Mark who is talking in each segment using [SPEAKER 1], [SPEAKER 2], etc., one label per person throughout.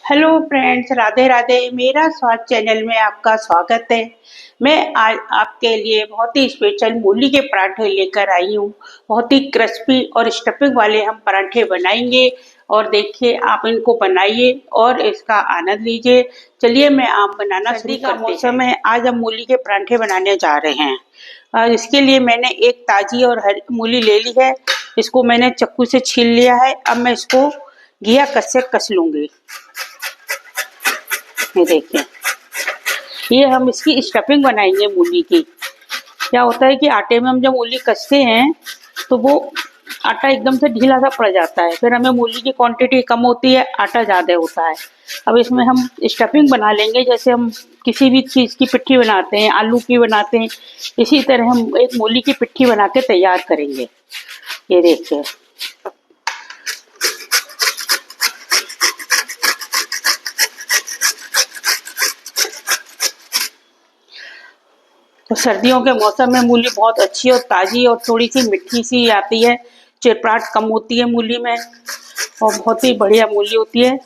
[SPEAKER 1] Hello friends, Radhe Radhe. मेरा स्वाद channel में आपका स्वागत है। मैं आज आपके लिए बहुत ही स्पेशल मूली के पराठे लेकर आई हूँ। बहुत ही क्रिस्पी और स्टफिंग वाले हम पराठे बनाएंगे और देखिए आप इनको बनाइए और इसका आनंद लीजिए। चलिए मैं आप बनाना शुरू करते हैं। मौसम है, आज हम मूली के पराठे बनाने जा रहे हैं। और इसके लिए मैंने एक ताजी और हरी मूली ले ली है। इसको मैंने चाकू से छील लिया है। अब मैं इसको घिया कस से कस लूंगी। ये देखिए, ये हम इसकी स्टफिंग बनाएंगे मूली की। क्या होता है कि आटे में हम जब मूली कसते हैं तो वो आटा एकदम से ढीला सा पड़ जाता है, फिर हमें मूली की क्वांटिटी कम होती है, आटा ज़्यादा होता है। अब इसमें हम स्टफिंग बना लेंगे, जैसे हम किसी भी चीज़ की पिट्ठी बनाते हैं, आलू की बनाते हैं, इसी तरह हम एक मूली की पिट्ठी बना के तैयार करेंगे। ये देखिए, तो सर्दियों के मौसम में मूली बहुत अच्छी और ताज़ी और थोड़ी सी मिठी सी आती है। चिरपराट कम होती है मूली में और बहुत ही बढ़िया मूली होती है।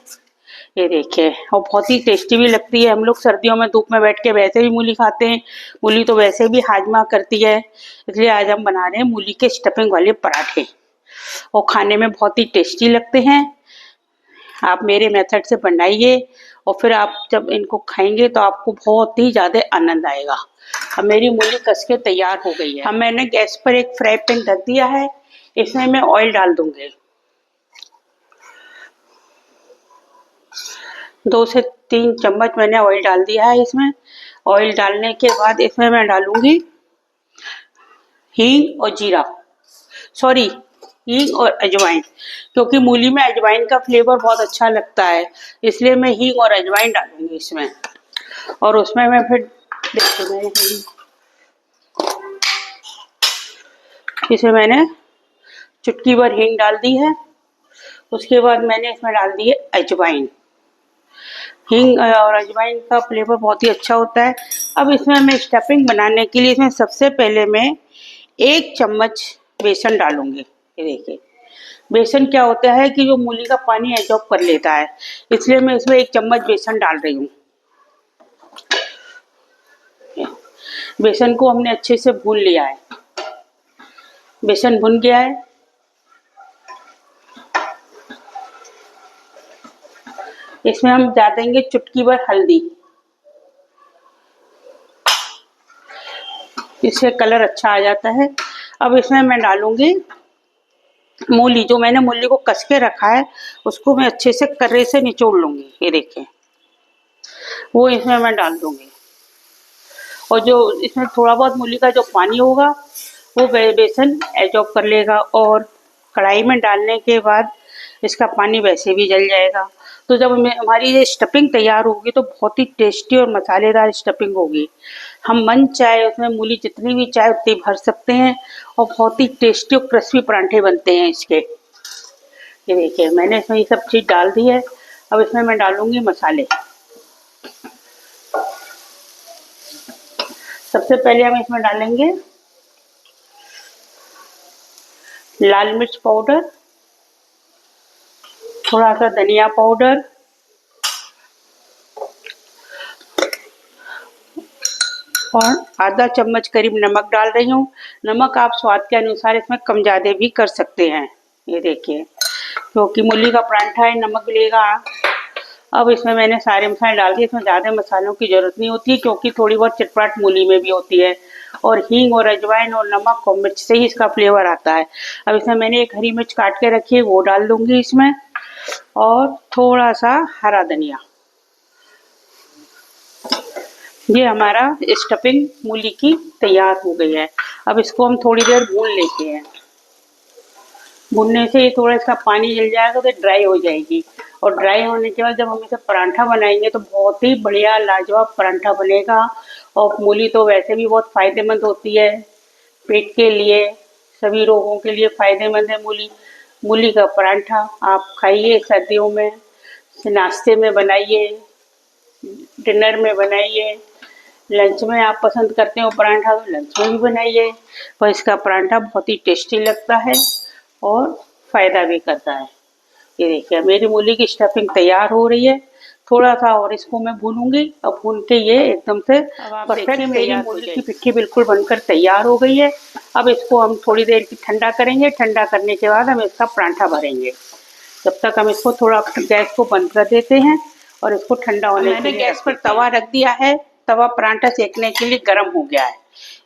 [SPEAKER 1] ये देखिए, और बहुत ही टेस्टी भी लगती है। हम लोग सर्दियों में धूप में बैठ के वैसे भी मूली खाते हैं। मूली तो वैसे भी हाजमा करती है, इसलिए आज हम बना रहे हैं मूली के स्टफिंग वाले पराठे और खाने में बहुत ही टेस्टी लगते हैं। आप मेरे मेथड से बनाइए और फिर आप जब इनको खाएंगे तो आपको बहुत ही ज़्यादा आनंद आएगा। अब मेरी मूली कस के तैयार हो गई है। अब मैंने गैस पर एक फ्राई पैन रख दिया है, इसमें मैं ऑयल डाल दूंगी। 2 से 3 चम्मच मैंने ऑयल डाल दिया है इसमें। ऑयल डालने के बाद इसमें मैं डालूंगी हींग और जीरा, सॉरी, हींग और अजवाइन, क्योंकि मूली में अजवाइन का फ्लेवर बहुत अच्छा लगता है, इसलिए मैं हींग और अजवाइन डालूंगी इसमें। और उसमें मैं फिर देखिए, इसमें मैंने चुटकी भर हींग डाल दी है। उसके बाद मैंने इसमें डाल दी है अजवाइन। हींग और अजवाइन का फ्लेवर बहुत ही अच्छा होता है। अब इसमें मैं स्टफिंग बनाने के लिए इसमें सबसे पहले मैं 1 चम्मच बेसन डालूंगी। ये देखिए, बेसन क्या होता है कि जो मूली का पानी एब्जॉर्ब कर लेता है, इसलिए मैं इसमें 1 चम्मच बेसन डाल रही हूँ। बेसन को हमने अच्छे से भून लिया है। बेसन भुन गया है। इसमें हम डाल देंगे चुटकी भर हल्दी, इससे कलर अच्छा आ जाता है। अब इसमें मैं डालूंगी मूली, जो मैंने मूली को कस के रखा है उसको मैं अच्छे से कर्रे से निचोड़ लूंगी। ये देखिए, वो इसमें मैं डाल दूंगी। और जो इसमें थोड़ा बहुत मूली का जो पानी होगा वो बेसन एब्जॉर्ब कर लेगा और कढ़ाई में डालने के बाद इसका पानी वैसे भी जल जाएगा। तो जब हमारी ये स्टफिंग तैयार होगी तो बहुत ही टेस्टी और मसालेदार स्टफिंग होगी। हम मन चाहे उसमें मूली जितनी भी चाहे उतनी भर सकते हैं और बहुत ही टेस्टी और क्रिस्पी पराठे बनते हैं इसके। ये देखिए, मैंने इसमें ये सब चीज़ डाल दी है। अब इसमें मैं डालूंगी मसाले। सबसे पहले हम इसमें डालेंगे लाल मिर्च पाउडर, थोड़ा सा धनिया पाउडर और आधा चम्मच करीब नमक डाल रही हूँ। नमक आप स्वाद के अनुसार इसमें कम ज़्यादा भी कर सकते हैं। ये देखिए, क्योंकि मूली का पराठा है, नमक मिलेगा। अब इसमें मैंने सारे मसाले डाल दिए। इसमें ज़्यादा मसालों की ज़रूरत नहीं होती है, क्योंकि थोड़ी बहुत चिटपटाहट मूली में भी होती है और हींग और अजवाइन और नमक और मिर्च से ही इसका फ्लेवर आता है। अब इसमें मैंने एक हरी मिर्च काट के रखी है, वो डाल दूंगी इसमें, और थोड़ा सा हरा धनिया। ये हमारा स्टफिंग मूली की तैयार हो गई है। अब इसको हम थोड़ी देर भून लेते हैं। भूनने से ये थोड़ा इसका पानी जल जाएगा तो ड्राई हो जाएगी, और ड्राई होने के बाद जब हम इसे पराठा बनाएंगे तो बहुत ही बढ़िया लाजवाब पराठा बनेगा। और मूली तो वैसे भी बहुत फ़ायदेमंद होती है पेट के लिए, सभी रोगों के लिए फ़ायदेमंद है मूली। मूली का पराठा आप खाइए सर्दियों में, नाश्ते में बनाइए, डिनर में बनाइए, लंच में आप पसंद करते हो पराठा तो लंच में भी बनाइए। पर इसका पराठा बहुत ही टेस्टी लगता है और फ़ायदा भी करता है। ये देखिए मेरी मूली की स्टफिंग तैयार हो रही है। थोड़ा सा और इसको मैं भूनूंगी और भून के ये एकदम से परफेक्ट मेरी मूली की पिट्ठी बिल्कुल बनकर तैयार हो गई है। अब इसको हम थोड़ी देर की ठंडा करेंगे। ठंडा करने के बाद हम इसका परांठा भरेंगे। जब तक हम इसको थोड़ा गैस को बंद कर देते हैं और इसको ठंडा होने के लिए गैस पर तवा रख दिया है। तवा परांठा सेकने के लिए गर्म हो गया है।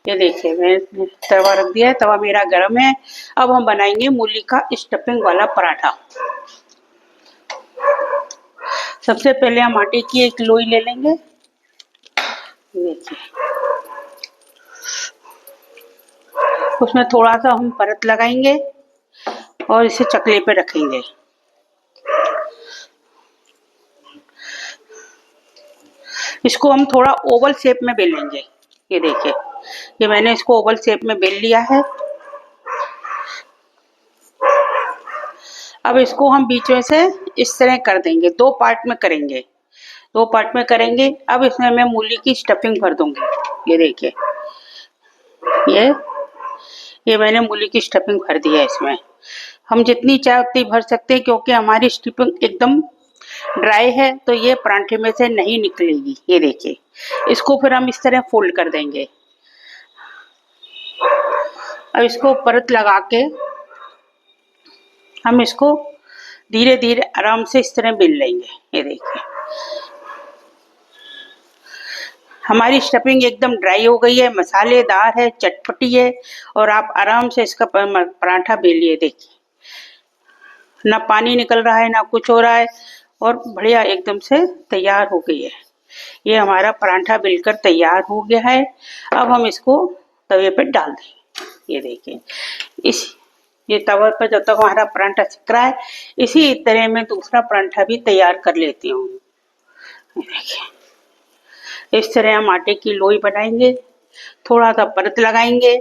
[SPEAKER 1] ये देखिए मैंने तवा रख दिया है। तवा मेरा गर्म है। अब हम बनाएंगे मूली का स्टफिंग वाला पराठा। सबसे पहले हम आटे की एक लोई ले लेंगे। देखिए उसमें थोड़ा सा हम परत लगाएंगे और इसे चकले पे रखेंगे। इसको हम थोड़ा ओवल शेप में बेलेंगे। ये देखिए ये मैंने इसको ओवल शेप में बेल लिया है। अब इसको हम बीच में से इस तरह कर देंगे। दो पार्ट में करेंगे। दो पार्ट में करेंगे। अब इसमें मैं मूली की स्टफिंग भर दूंगी। ये देखिए ये मैंने मूली की स्टफिंग भर दी है। इसमें हम जितनी चाहे उतनी भर सकते हैं क्योंकि हमारी स्टफिंग एकदम ड्राई है तो ये परांठे में से नहीं निकलेगी। ये देखिए इसको फिर हम इस तरह फोल्ड कर देंगे। अब इसको परत लगा के हम इसको धीरे धीरे आराम से इस तरह बेल लेंगे। ये देखिए हमारी स्टफिंग एकदम ड्राई हो गई है, मसालेदार है, चटपटी है और आप आराम से इसका पराठा बेलिए। देखिए ना पानी निकल रहा है ना कुछ हो रहा है और बढ़िया एकदम से तैयार हो गई है। ये हमारा पराठा बेलकर तैयार हो गया है। अब हम इसको तवे पर डाल देंगे। ये देखिए ये तवा पर जब तक हमारा पराठा सिक रहा है इसी तरह मैं दूसरा पराठा भी तैयार कर लेती हूँ। देखिए इस तरह हम आटे की लोई बनाएंगे। थोड़ा सा परत लगाएंगे।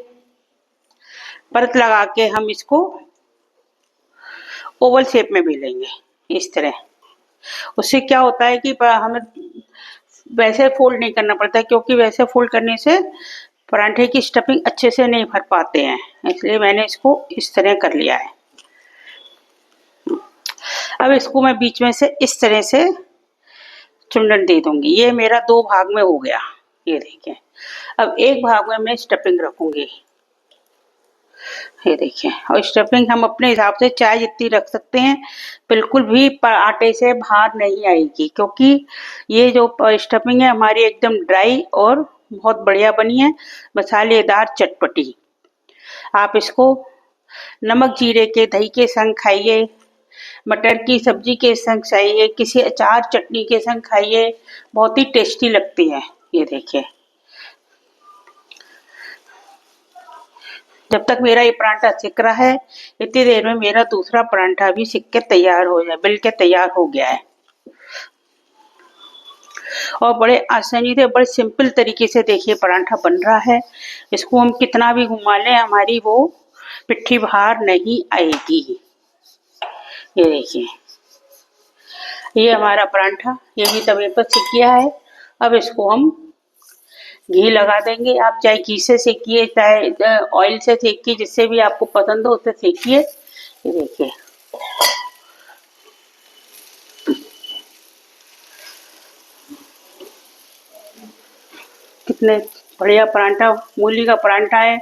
[SPEAKER 1] परत लगा के हम इसको ओवल शेप में बेलेंगे इस तरह। उससे क्या होता है कि हमें वैसे फोल्ड नहीं करना पड़ता क्योंकि वैसे फोल्ड करने से पराठे की स्टफिंग अच्छे से नहीं भर पाते हैं। इसलिए मैंने इसको इस तरह कर लिया है। अब इसको मैं बीच में से इस तरह से चुंडन दे दूंगी। ये मेरा दो भाग में हो गया। ये देखिए अब एक भाग में मैं स्टफिंग रखूंगी। ये देखिए और स्टफिंग हम अपने हिसाब से चाय जितनी रख सकते हैं। बिल्कुल भी आटे से बाहर नहीं आएगी क्योंकि ये जो स्टफिंग है हमारी एकदम ड्राई और बहुत बढ़िया बनी है, मसालेदार चटपटी। आप इसको नमक जीरे के दही के संग खाइए, मटर की सब्जी के संग खाइए, किसी अचार चटनी के संग खाइए, बहुत ही टेस्टी लगती है। ये देखिए जब तक मेरा ये पराठा सिक रहा है इतनी देर में मेरा दूसरा पराठा भी सिक के तैयार हो जाए, बिल के तैयार हो गया है। और बड़े आसानी से बड़े सिंपल तरीके से देखिए पराठा बन रहा है। इसको हम कितना भी घुमा लें हमारी वो पिट्ठी बाहर नहीं आएगी। ये देखिए ये हमारा पराठा ये भी तवे पर सिक गया है। अब इसको हम घी लगा देंगे। आप चाहे घी से सेकिए चाहे ऑयल से सेकिए, जिससे भी आपको पसंद हो उससे सेकिए। ये देखिए कितने बढ़िया पराठा मूली का पराठा है,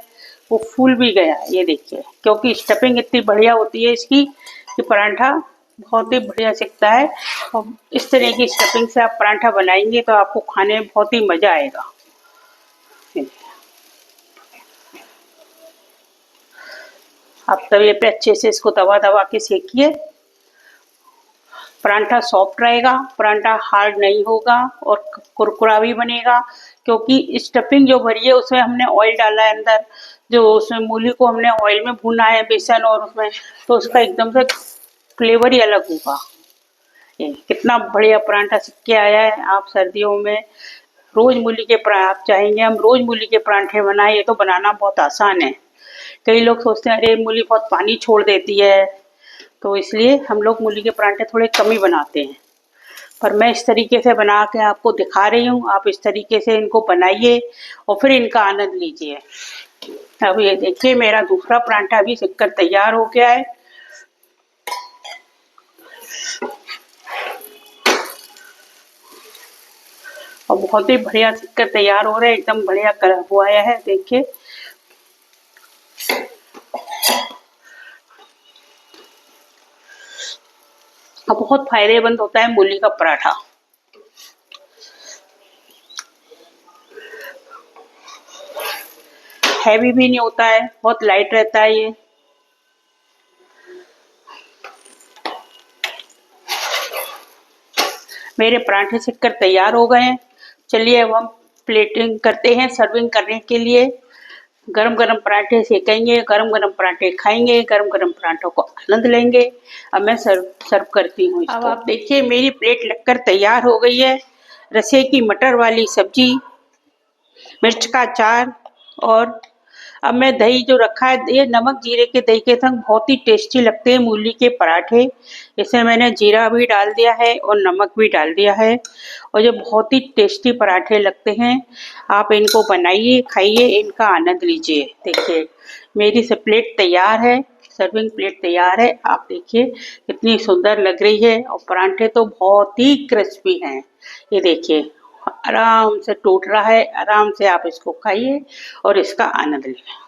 [SPEAKER 1] वो फूल भी गया। ये देखिए क्योंकि स्टफिंग इतनी बढ़िया होती है इसकी कि पराठा बहुत ही बढ़िया सिकता है। और इस तरह की स्टफिंग से आप पराठा बनाएंगे तो आपको खाने में बहुत ही मजा आएगा। आप तवे पे अच्छे से इसको दबा दबा के सेकिए। पराठा सॉफ्ट रहेगा, पराठा हार्ड नहीं होगा और कुरकुरा भी बनेगा क्योंकि स्टफिंग जो भरी है उसमें हमने ऑयल डाला है अंदर। जो उसमें मूली को हमने ऑयल में भुना है बेसन और उसमें, तो उसका एकदम से फ्लेवर ही अलग होगा। ये कितना बढ़िया पराठा सिक के आया है। आप सर्दियों में रोज मूली के आप चाहेंगे हम रोज मूली के पराठे बनाएं, ये तो बनाना बहुत आसान है। कई लोग सोचते हैं अरे मूली बहुत पानी छोड़ देती है, तो इसलिए हम लोग मूली के पराठे थोड़े कम ही बनाते हैं। पर मैं इस तरीके से बना के आपको दिखा रही हूँ। आप इस तरीके से इनको बनाइए और फिर इनका आनंद लीजिए। अब ये देखिए मेरा दूसरा पराठा भी सिककर तैयार हो गया है। और बहुत ही बढ़िया सिक्कर तैयार हो रहा है, एकदम बढ़िया कलर हुआ है। देखिए और बहुत फायदेमंद होता है मूली का पराठा। हैवी भी नहीं होता है, बहुत लाइट रहता है ये। मेरे पराठे सिककर तैयार हो गए हैं। चलिए अब हम प्लेटिंग करते हैं सर्विंग करने के लिए। गरम गरम पराठे सेकेंगे, गरम गरम पराठे खाएंगे, गरम गरम पराठों को आनंद लेंगे। अब मैं सर्व करती हूँ इसको। अब आप देखिए मेरी प्लेट लगकर तैयार हो गई है। रसे की मटर वाली सब्जी, मिर्च का अचार, और अब मैं दही जो रखा है, ये नमक जीरे के दही के संग बहुत ही टेस्टी लगते हैं मूली के पराठे। इसमें मैंने जीरा भी डाल दिया है और नमक भी डाल दिया है, और ये बहुत ही टेस्टी पराठे लगते हैं। आप इनको बनाइए, खाइए, इनका आनंद लीजिए। देखिए मेरी से प्लेट तैयार है, सर्विंग प्लेट तैयार है। आप देखिए कितनी सुंदर लग रही है, और पराठे तो बहुत ही क्रिस्पी हैं। ये देखिए आराम से टूट रहा है। आराम से आप इसको खाइए और इसका आनंद लीजिए।